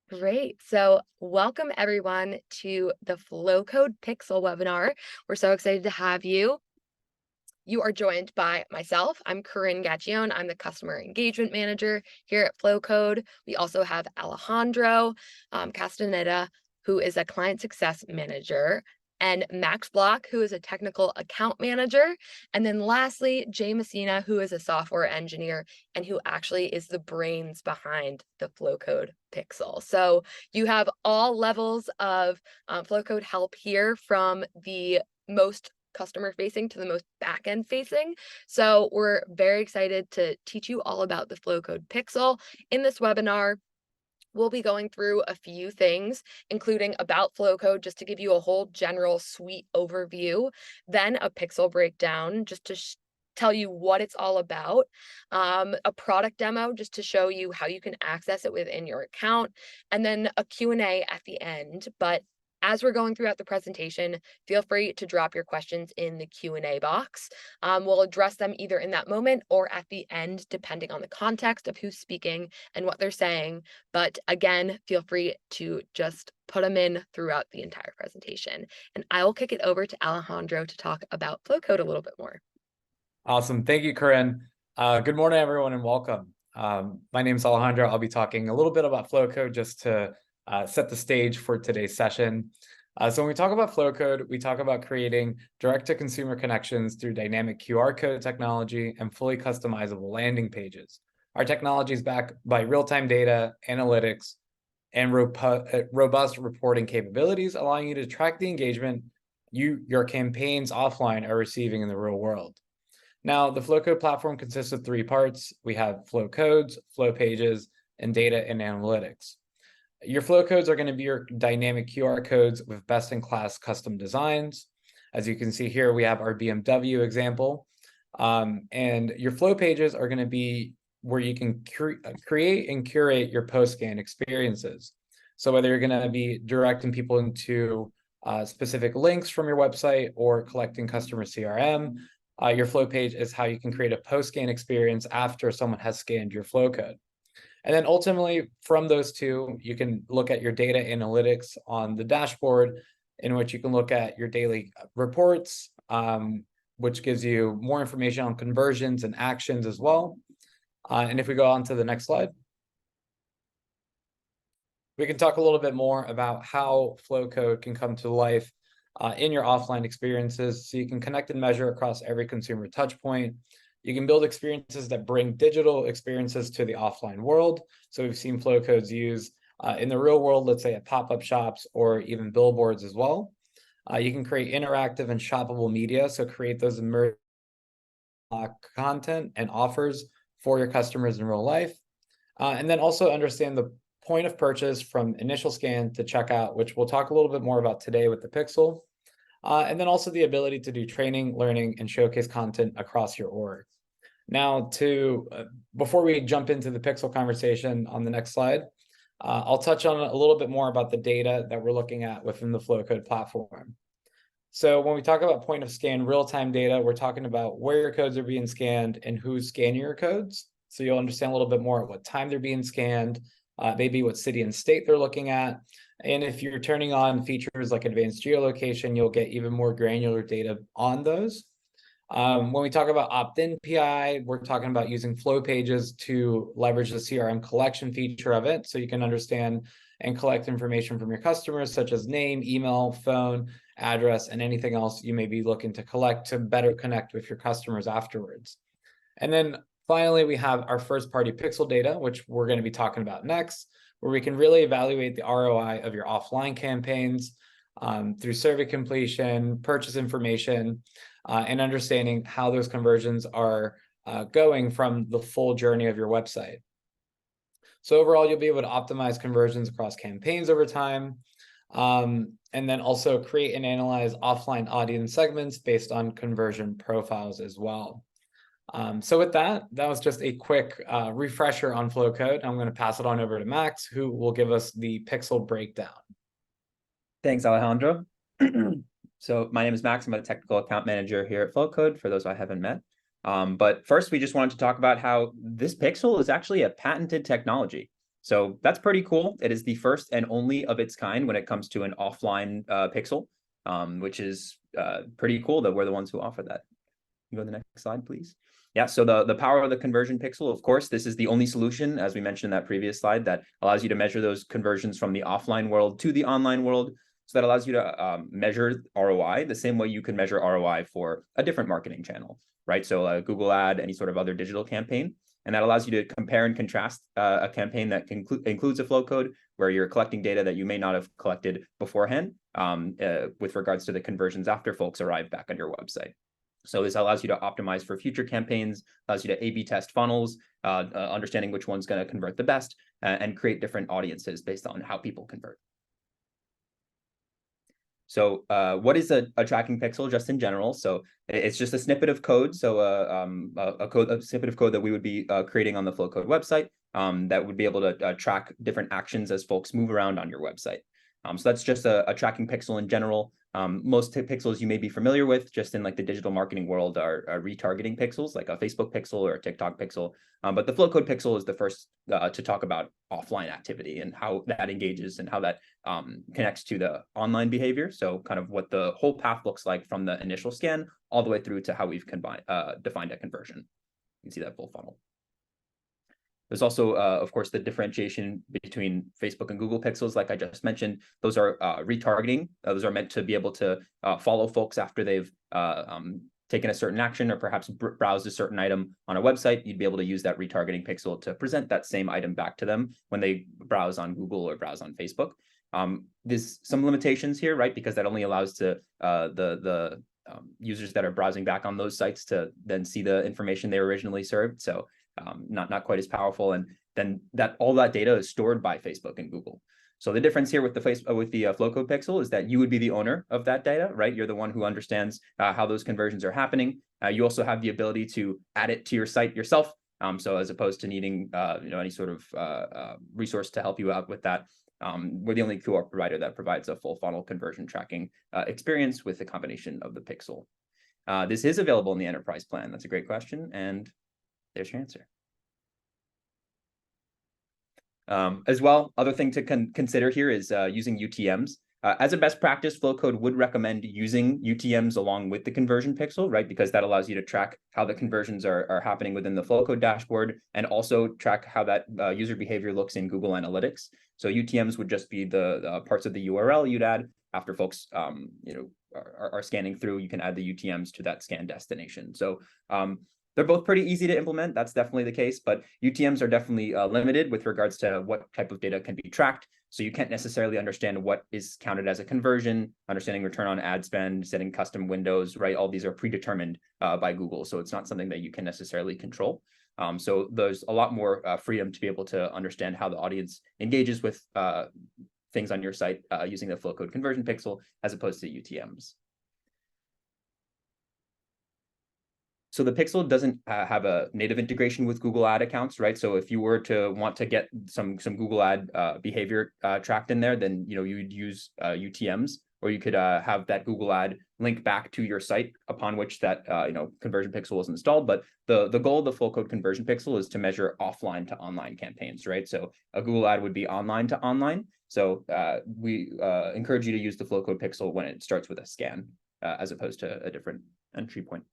Great. So, welcome everyone to the Flowcode Pixel webinar. We're so excited to have you. You are joined by myself. I'm Corinne Gaggione. I'm the Customer Engagement Manager here at Flowcode. We also have Alejandro Castaneda, who is a Client Success Manager, and Max Block, who is a Technical Account Manager. And then lastly, Jay Messina, who is a software engineer and who actually is the brains behind the Flowcode Pixel. So you have all levels of Flowcode help here, from the most customer facing to the most back end facing. So we're very excited to teach you all about the Flowcode Pixel. In this webinar, we'll be going through a few things, including about Flowcode, just to give you a whole general suite overview, then a pixel breakdown, just to tell you what it's all about, a product demo, just to show you how you can access it within your account, and then a Q&A at the end. But as we're going throughout the presentation, feel free to drop your questions in the Q&A box. We'll address them either in that moment or at the end, depending on the context of who's speaking and what they're saying. But again, feel free to just put them in throughout the entire presentation. And I will kick it over to Alejandro to talk about Flowcode a little bit more. Awesome. Thank you, Corinne. Good morning, everyone, and welcome. My name is Alejandro. I'll be talking a little bit about Flowcode just to set the stage for today's session. So when we talk about Flowcode, we talk about creating direct-to-consumer connections through dynamic QR code technology and fully customizable landing pages. Our technology is backed by real-time data, analytics, and robust reporting capabilities, allowing you to track the engagement your campaigns offline are receiving in the real world. Now, the Flowcode platform consists of three parts. We have flow codes, flow pages, and data and analytics. Your flow codes are going to be your dynamic QR codes with best-in-class custom designs. As you can see here, we have our BMW example. And your flow pages are going to be where you can create and curate your post-scan experiences. So whether you're going to be directing people into specific links from your website or collecting customer CRM, your flow page is how you can create a post-scan experience after someone has scanned your flow code. And then ultimately, from those two, you can look at your data analytics on the dashboard, in which you can look at your daily reports, which gives you more information on conversions and actions as well. And if we go on to the next slide, we can talk a little bit more about how Flowcode can come to life in your offline experiences. So you can connect and measure across every consumer touch point. You can build experiences that bring digital experiences to the offline world. So we've seen flow codes used in the real world, let's say at pop-up shops or even billboards as well. You can create interactive and shoppable media. So create those immersive content and offers for your customers in real life. And then also understand the point of purchase from initial scan to checkout, which we'll talk a little bit more about today with the Pixel. And then also the ability to do training, learning, and showcase content across your org. Now, before we jump into the Pixel conversation on the next slide, I'll touch on a little bit more about the data that we're looking at within the Flowcode platform. So when we talk about point of scan real-time data, we're talking about where your codes are being scanned and who's scanning your codes. So you'll understand a little bit more at what time they're being scanned, maybe what city and state they're looking at. And if you're turning on features like advanced geolocation, you'll get even more granular data on those. When we talk about opt-in PI, we're talking about using flow pages to leverage the CRM collection feature of it. So you can understand and collect information from your customers, such as name, email, phone, address, and anything else you may be looking to collect to better connect with your customers afterwards. And then finally, we have our first-party pixel data, which we're going to be talking about next, where we can really evaluate the ROI of your offline campaigns through survey completion, purchase information, and understanding how those conversions are going from the full journey of your website. So overall, you'll be able to optimize conversions across campaigns over time, and then also create and analyze offline audience segments based on conversion profiles as well. So with that was just a quick refresher on Flowcode. I'm going to pass it on over to Max, who will give us the pixel breakdown. Thanks, Alejandro. So my name is Max. I'm a technical account manager here at Flowcode, for those I haven't met. But first, we just wanted to talk about how this pixel is actually a patented technology. So that's pretty cool. It is the first and only of its kind when it comes to an offline pixel, which is pretty cool that we're the ones who offer that. You go to the next slide, please. Yeah, so the power of the conversion pixel, of course, this is the only solution, as we mentioned in that previous slide, that allows you to measure those conversions from the offline world to the online world. So that allows you to measure ROI the same way you can measure ROI for a different marketing channel, right? So a Google ad, any sort of other digital campaign. And that allows you to compare and contrast a campaign that includes a flow code where you're collecting data that you may not have collected beforehand with regards to the conversions after folks arrive back on your website. So this allows you to optimize for future campaigns, allows you to A/B test funnels, understanding which one's going to convert the best, and create different audiences based on how people convert. So what is a tracking pixel just in general? So it's just a snippet of code. So a snippet of code that we would be creating on the Flowcode website that would be able to track different actions as folks move around on your website. So that's just a tracking pixel in general. Most pixels you may be familiar with just in like the digital marketing world are retargeting pixels, like a Facebook pixel or a TikTok pixel. But the Flowcode pixel is the first to talk about offline activity and how that engages and how that connects to the online behavior. So kind of what the whole path looks like from the initial scan all the way through to how we've defined a conversion. You can see that full funnel. There's also, of course, the differentiation between Facebook and Google pixels, like I just mentioned. Those are retargeting. Those are meant to be able to follow folks after they've taken a certain action or perhaps browsed a certain item on a website. You'd be able to use that retargeting pixel to present that same item back to them when they browse on Google or browse on Facebook. There's some limitations here, right? Because that only allows the users that are browsing back on those sites to then see the information they originally served. So not quite as powerful, and then all that data is stored by Facebook and Google. So the difference here with the Flowcode pixel is that you would be the owner of that data, right? You're the one who understands how those conversions are happening. You also have the ability to add it to your site yourself. So as opposed to needing any sort of resource to help you out with that, we're the only QR provider that provides a full funnel conversion tracking experience with a combination of the pixel. This is available in the enterprise plan. That's a great question, and there's your answer. As well, other thing to consider here is using UTMs. As a best practice, Flowcode would recommend using UTMs along with the conversion pixel, right? Because that allows you to track how the conversions are happening within the Flowcode dashboard and also track how that user behavior looks in Google Analytics. So UTMs would just be the parts of the URL you'd add after folks are scanning through. You can add the UTMs to that scan destination. So they're both pretty easy to implement. That's definitely the case, but UTMs are definitely limited with regards to what type of data can be tracked. So you can't necessarily understand what is counted as a conversion, understanding return on ad spend, setting custom windows, right? All these are predetermined by Google. So it's not something that you can necessarily control. So there's a lot more freedom to be able to understand how the audience engages with things on your site using the Flowcode conversion pixel as opposed to UTMs. So the pixel doesn't have a native integration with Google Ad accounts, right? So if you were to want to get some Google Ad behavior tracked in there, then you would use UTMs, or you could have that Google Ad link back to your site upon which that conversion pixel was installed. But the goal of the Flowcode conversion pixel is to measure offline to online campaigns, right? So a Google Ad would be online to online. So we encourage you to use the Flowcode pixel when it starts with a scan as opposed to a different entry point.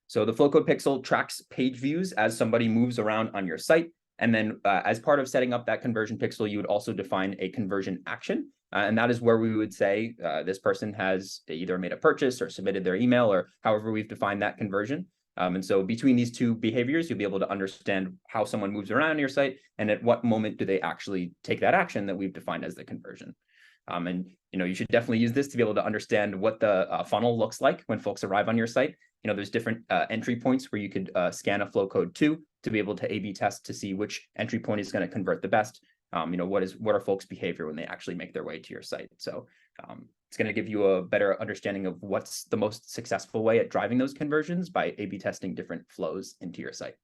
So the Flowcode pixel tracks page views as somebody moves around on your site. And then as part of setting up that conversion pixel, you would also define a conversion action. And that is where we would say this person has either made a purchase or submitted their email or however we've defined that conversion. And so between these two behaviors, you'll be able to understand how someone moves around your site and at what moment do they actually take that action that we've defined as the conversion. And you should definitely use this to be able to understand what the funnel looks like when folks arrive on your site. There's different entry points where you could scan a Flowcode to be able to A/B test to see which entry point is going to convert the best. What are folks' behavior when they actually make their way to your site. So it's going to give you a better understanding of what's the most successful way at driving those conversions by A/B testing different flows into your site.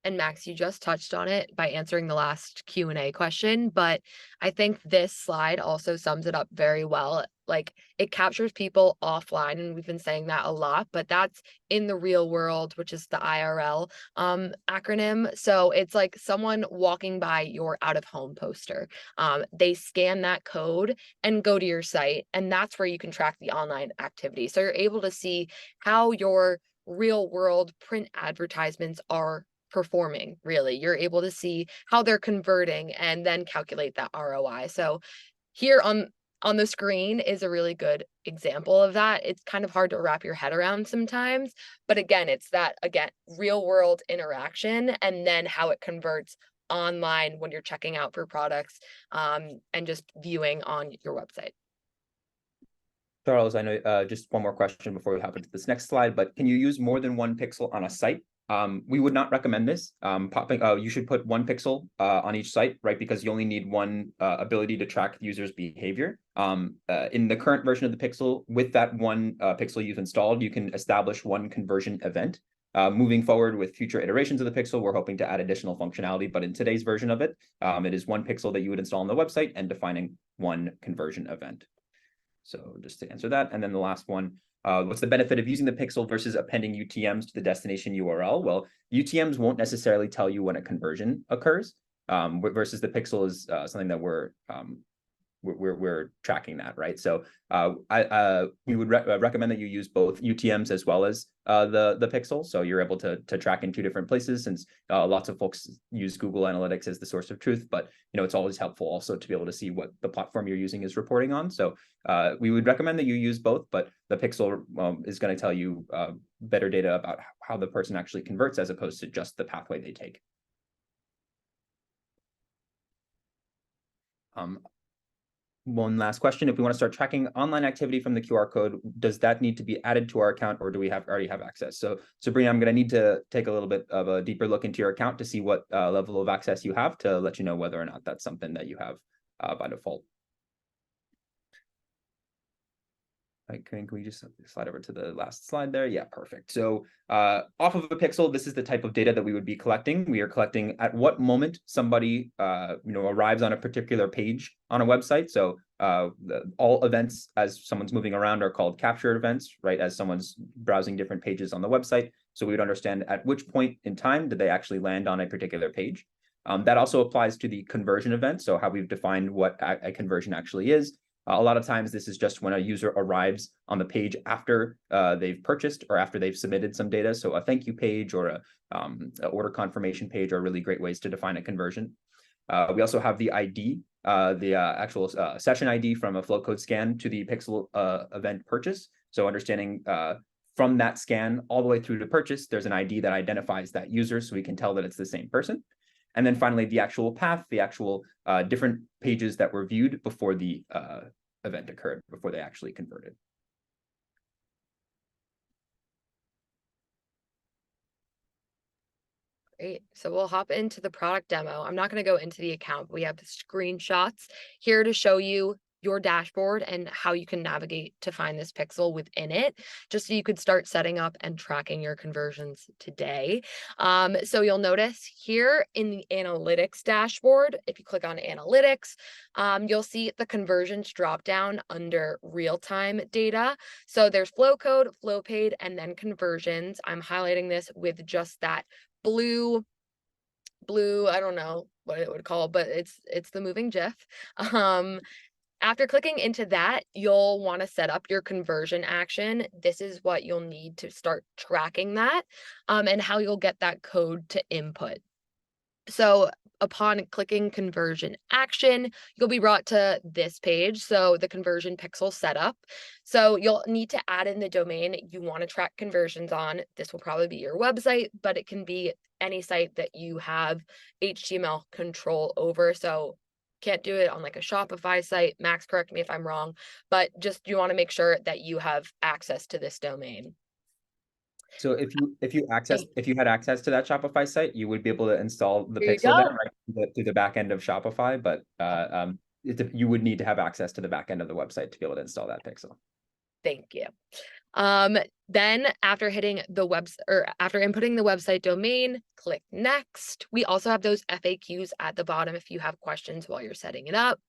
And Max, you just touched on it by answering the last Q&A question, but I think this slide also sums it up very well Like, it captures people offline, and we've been saying that a lot, but that's in the real world, which is the IRL acronym. So it's like someone walking by your out of home poster. They scan that code and go to your site, and that's where you can track the online activity. So you're able to see how your real world print advertisements are performing. Really, you're able to see how they're converting and then calculate that ROI. So here on the screen is a really good example of that. It's kind of hard to wrap your head around sometimes, but again, it's that, again, real world interaction, and then how it converts online when you're checking out for products, and just viewing on your website. Charles, I know just one more question before we hop into this next slide, but can you use more than one pixel on a site? We would not recommend this. You should put one pixel on each site, right? Because you only need one ability to track the user's behavior. In the current version of the pixel, with that one pixel you've installed, you can establish one conversion event. Moving forward with future iterations of the pixel, we're hoping to add additional functionality, but in today's version of it, it is one pixel that you would install on the website and defining one conversion event. So just to answer that, and then the last one, what's the benefit of using the pixel versus appending UTMs to the destination URL? Well, UTMs won't necessarily tell you when a conversion occurs, versus the pixel is something that we're tracking that, right? So we would recommend that you use both UTMs as well as the pixel, so you're able to track in two different places, since lots of folks use Google Analytics as the source of truth, but it's always helpful also to be able to see what the platform you're using is reporting on. So we would recommend that you use both, but the pixel is going to tell you better data about how the person actually converts, as opposed to just the pathway they take. One last question: if we want to start tracking online activity from the QR code, does that need to be added to our account, or do we already have access? So Sabrina, I'm going to need to take a little bit of a deeper look into your account to see what level of access you have, to let you know whether or not that's something that you have by default. Right, can we just slide over to the last slide there? Yeah, perfect. So off of a pixel, this is the type of data that we would be collecting. We are collecting at what moment somebody arrives on a particular page on a website. So all events as someone's moving around are called captured events, right? As someone's browsing different pages on the website. So we would understand at which point in time did they actually land on a particular page. That also applies to the conversion event. So how we've defined what a conversion actually is. A lot of times this is just when a user arrives on the page after they've purchased or after they've submitted some data. So a thank you page or a order confirmation page are really great ways to define a conversion. We also have the ID, the actual session ID from a Flowcode scan to the Pixel event purchase. So understanding from that scan all the way through to purchase, there's an ID that identifies that user, so we can tell that it's the same person. And then finally, the actual path, the actual different pages that were viewed before the event occurred, before they actually converted. Great. So we'll hop into the product demo. I'm not going to go into the account, but we have the screenshots here to show you your dashboard and how you can navigate to find this pixel within it, just so you could start setting up and tracking your conversions today. So you'll notice here in the analytics dashboard, if you click on analytics, you'll see the conversions drop down under real-time data. So there's Flowcode, Flowpaid, and then conversions. I'm highlighting this with just that blue, I don't know what it would call, but it's the moving GIF. After clicking into that, you'll want to set up your conversion action. This is what you'll need to start tracking that, and how you'll get that code to input. So upon clicking conversion action, you'll be brought to this page. So the conversion pixel setup. So you'll need to add in the domain you want to track conversions on. This will probably be your website, but it can be any site that you have HTML control over. So can't do it on like a Shopify site. Max, correct me if I'm wrong, but just you want to make sure that you have access to this domain. So if you had access to that Shopify site, you would be able to install the There you pixel go. there, right, through the back end of Shopify, but you would need to have access to the back end of the website to be able to install that pixel. Thank you. Then after hitting the after inputting the website domain, click next. We also have those FAQs at the bottom if you have questions while you're setting it up.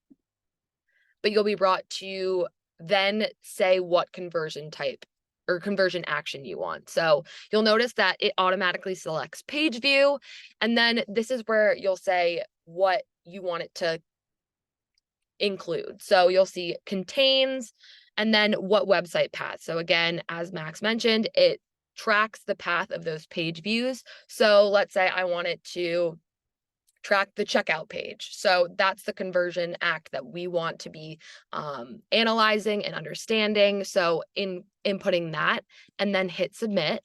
But you'll be brought to then say what conversion type or conversion action you want. So you'll notice that it automatically selects page view. And then this is where you'll say what you want it to include. So you'll see contains and then what website path. So again, as Max mentioned, it tracks the path of those page views. So let's say I want it to track the checkout page. So that's the conversion act that we want to be analyzing and understanding. So in inputting that and then hit submit,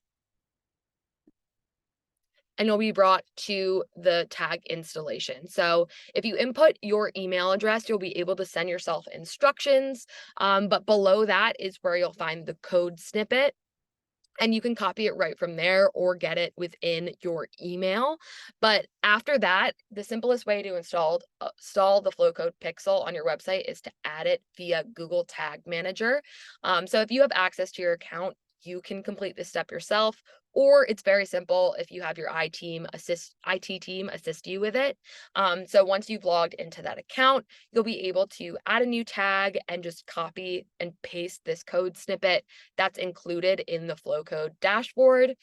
and you'll be brought to the tag installation. So if you input your email address, you'll be able to send yourself instructions. But below that is where you'll find the code snippet. And you can copy it right from there or get it within your email. But after that, the simplest way to install the Flowcode Pixel on your website is to add it via Google Tag Manager. So if you have access to your account, you can complete this step yourself, or it's very simple if you have your IT team assist you with it. So once you've logged into that account, you'll be able to add a new tag and just copy and paste this code snippet that's included in the Flowcode dashboard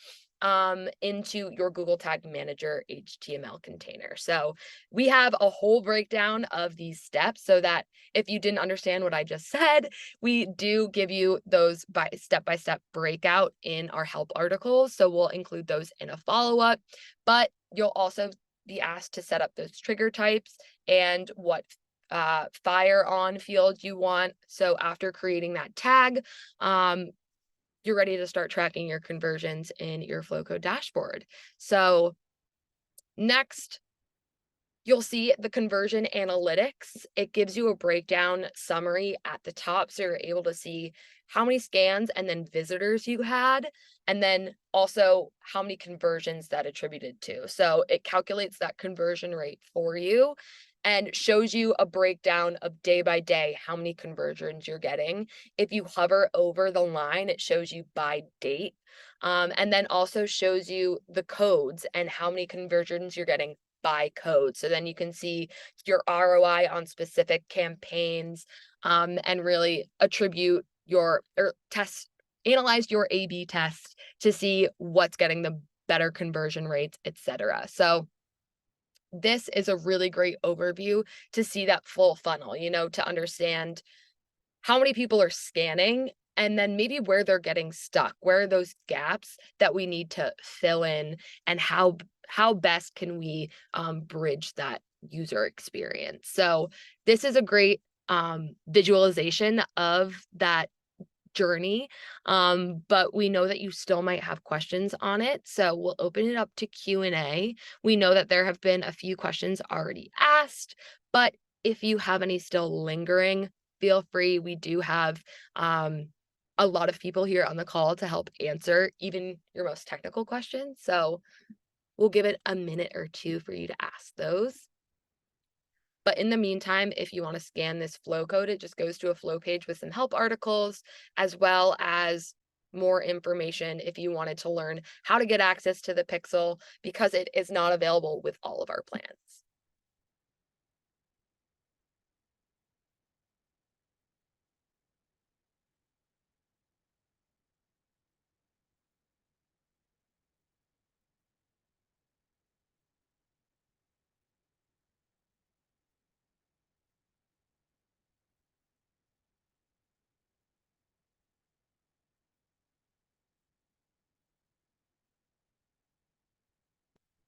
into your Google Tag Manager HTML container. So we have a whole breakdown of these steps so that if you didn't understand what I just said, we do give you those by step-by-step breakout in our help articles. So we'll include those in a follow-up, but you'll also be asked to set up those trigger types and what fire on field you want. So after creating that tag, you're ready to start tracking your conversions in your Flowcode dashboard. So next, you'll see the conversion analytics. It gives you a breakdown summary at the top. So you're able to see how many scans and then visitors you had, and then also how many conversions that attributed to. So it calculates that conversion rate for you and shows you a breakdown of day by day how many conversions you're getting. If you hover over the line, it shows you by date, and then also shows you the codes and how many conversions you're getting by code. So then you can see your ROI on specific campaigns, and really attribute your or test, analyze your A/B test to see what's getting the better conversion rates, etc. So this is a really great overview to see that full funnel, to understand how many people are scanning and then maybe where they're getting stuck, where are those gaps that we need to fill in, and how best can we bridge that user experience. So this is a great visualization of that journey, but we know that you still might have questions on it, so we'll open it up to Q&A. We know that there have been a few questions already asked, but if you have any still lingering, feel free. We do have a lot of people here on the call to help answer even your most technical questions, so we'll give it a minute or two for you to ask those. But in the meantime, if you want to scan this flow code, it just goes to a flow page with some help articles, as well as more information if you wanted to learn how to get access to the Pixel, because it is not available with all of our plans.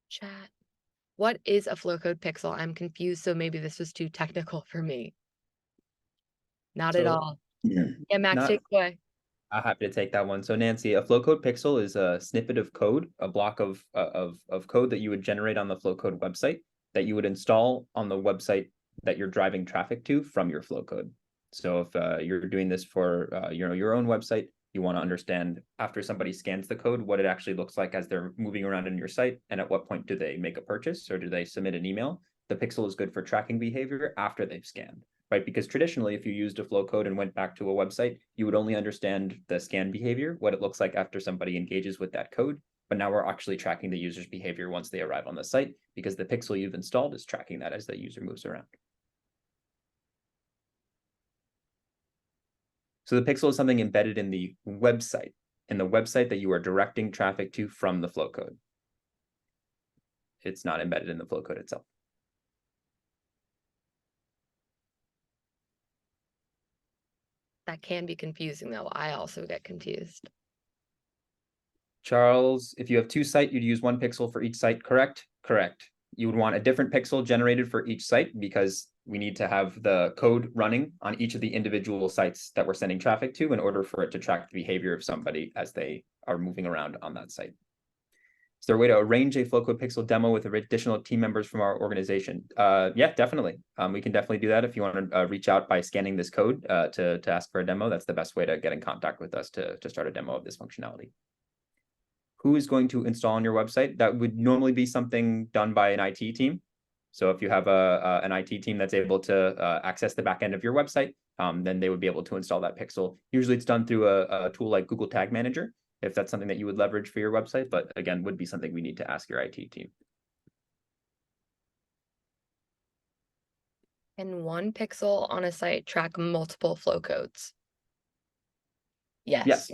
Chat. What is a Flowcode Pixel? I'm confused, so maybe this was too technical for me. Not at So all. Yeah, Max, not take it away. I'm happy to take that one. So Nancy, a Flowcode Pixel is a snippet of code, a block of code that you would generate on the Flowcode website that you would install on the website that you're driving traffic to from your Flowcode. So if you're doing this for your own website, you want to understand after somebody scans the code, what it actually looks like as they're moving around in your site, and at what point do they make a purchase or do they submit an email. The pixel is good for tracking behavior after they've scanned, right? Because traditionally, if you used a flow code and went back to a website, you would only understand the scan behavior, what it looks like after somebody engages with that code. But now we're actually tracking the user's behavior once they arrive on the site, because the pixel you've installed is tracking that as the user moves around. So the pixel is something embedded in the website that you are directing traffic to from the flow code. It's not embedded in the flow code itself. That can be confusing though. I also get confused. Charles, if you have two sites, you'd use one pixel for each site, correct? Correct. You would want a different pixel generated for each site because we need to have the code running on each of the individual sites that we're sending traffic to in order for it to track the behavior of somebody as they are moving around on that site. Is there a way to arrange a Flowcode Pixel demo with additional team members from our organization? Yeah, definitely. We can definitely do that if you want to reach out by scanning this code to ask for a demo. That's the best way to get in contact with us to start a demo of this functionality. Who is going to install on your website? That would normally be something done by an IT team. So if you have an IT team that's able to access the backend of your website, then they would be able to install that pixel. Usually it's done through a tool like Google Tag Manager, if that's something that you would leverage for your website, but again, would be something we need to ask your IT team. Can one pixel on a site track multiple flow codes? Yes. Yes.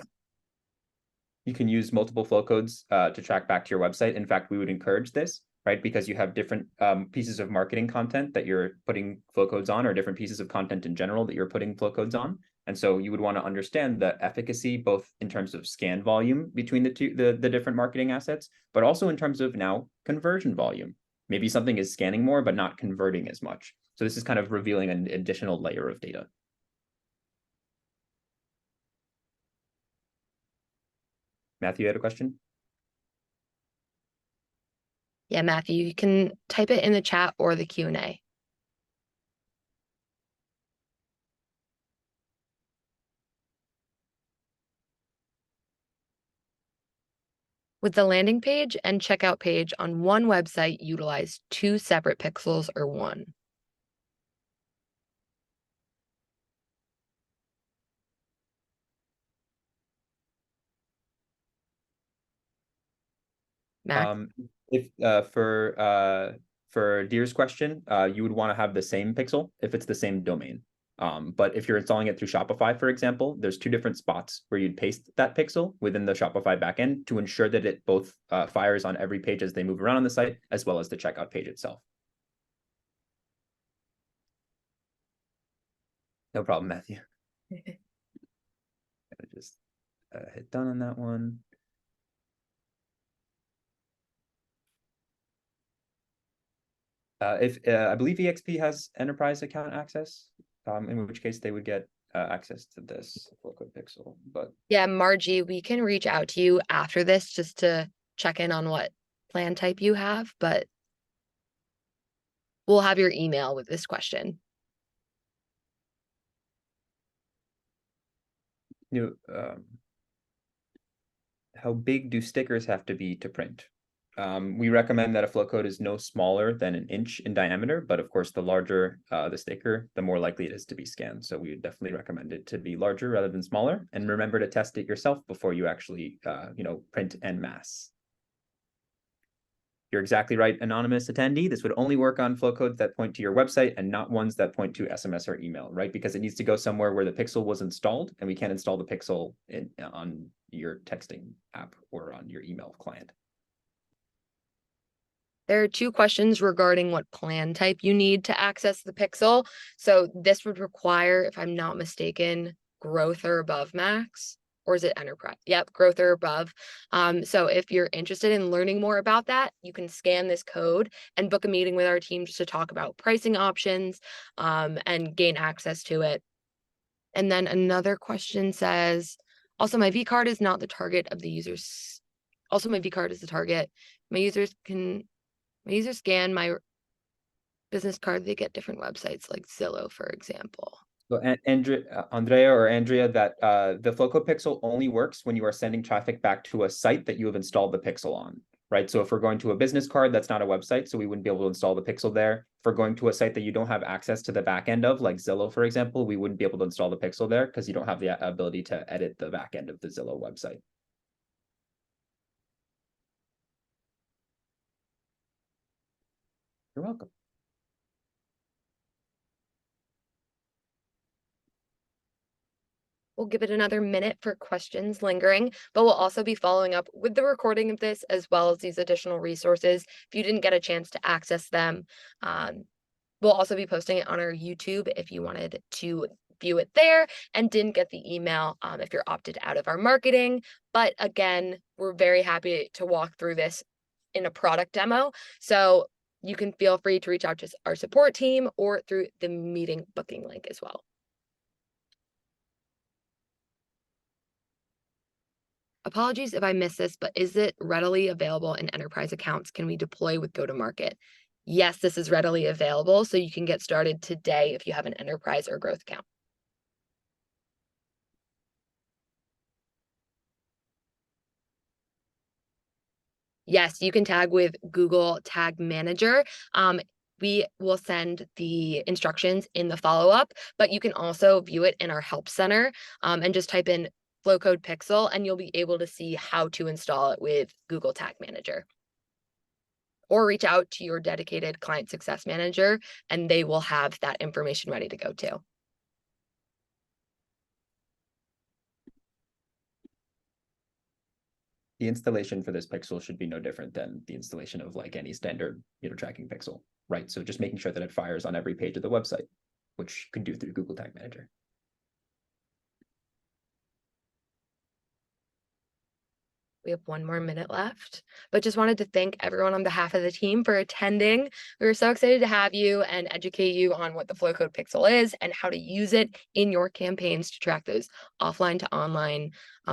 You can use multiple flow codes to track back to your website. In fact, we would encourage this, right? Because you have different pieces of marketing content that you're putting flow codes on, or different pieces of content in general that you're putting flow codes on. And so you would want to understand the efficacy, both in terms of scan volume between the different marketing assets, but also in terms of now conversion volume. Maybe something is scanning more, but not converting as much. So this is kind of revealing an additional layer of data. Matthew, you had a question? Yeah, Matthew, you can type it in the chat or the Q&A. Would the landing page and checkout page on one website utilize two separate pixels or one? Max? If for Deer's question, you would want to have the same pixel if it's the same domain. But if you're installing it through Shopify, for example, there's two different spots where you'd paste that pixel within the Shopify backend to ensure that it both fires on every page as they move around on the site, as well as the checkout page itself. No problem, Matthew. Just hit done on that one. If I believe EXP has enterprise account access, in which case they would get access to this Flowcode Pixel. But Yeah, Margie, we can reach out to you after this just to check in on what plan type you have, but we'll have your email with this question. How big do stickers have to be to print? We recommend that a flow code is no smaller than an inch in diameter, but of course, the larger the sticker, the more likely it is to be scanned. So we would definitely recommend it to be larger rather than smaller. And remember to test it yourself before you actually, print en masse. You're exactly right, anonymous attendee. This would only work on flow codes that point to your website and not ones that point to SMS or email, right? Because it needs to go somewhere where the pixel was installed, and we can't install the pixel on your texting app or on your email client. There are two questions regarding what plan type you need to access the pixel. So this would require, if I'm not mistaken, growth or above max, or is it enterprise? Yep, growth or above. So if you're interested in learning more about that, you can scan this code and book a meeting with our team just to talk about pricing options and gain access to it. And then another question says, also my V card is not the target of the users. Also my V card is the target. My users scan my business card, they get different websites like Zillow, for example. So Andrea or Andrea, that the Flowcode Pixel only works when you are sending traffic back to a site that you have installed the pixel on, right? So if we're going to a business card, that's not a website, so we wouldn't be able to install the pixel there. If we're going to a site that you don't have access to the back end of, like Zillow, for example, we wouldn't be able to install the pixel there because you don't have the ability to edit the back end of the Zillow website. You're welcome. We'll give it another minute for questions lingering, but we'll also be following up with the recording of this as well as these additional resources. If you didn't get a chance to access them, we'll also be posting it on our YouTube if you wanted to view it there and didn't get the email if you're opted out of our marketing. But again, we're very happy to walk through this in a product demo. So you can feel free to reach out to our support team or through the meeting booking link as well. Apologies if I missed this, but is it readily available in enterprise accounts? Can we deploy with go-to-market? Yes, this is readily available, so you can get started today if you have an enterprise or growth account. Yes, you can tag with Google Tag Manager. We will send the instructions in the follow-up, but you can also view it in our help center and just type in Flowcode Pixel and you'll be able to see how to install it with Google Tag Manager. Or reach out to your dedicated client success manager and they will have that information ready to go too. The installation for this pixel should be no different than the installation of like any standard, tracking pixel, right? So just making sure that it fires on every page of the website, which you can do through Google Tag Manager. We have 1 more minute left, but just wanted to thank everyone on behalf of the team for attending. We were so excited to have you and educate you on what the Flowcode Pixel is and how to use it in your campaigns to track those offline to online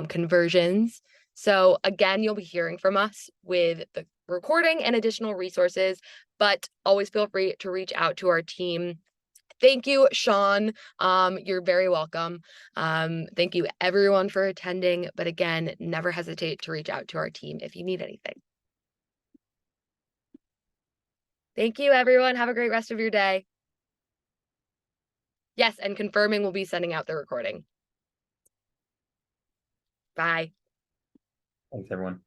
conversions. So again, you'll be hearing from us with the recording and additional resources, but always feel free to reach out to our team. Thank you, Sean. You're very welcome. Thank you everyone for attending. But again, never hesitate to reach out to our team if you need anything. Thank you, everyone. Have a great rest of your day. Yes, and confirming we'll be sending out the recording. Bye. Thanks, everyone.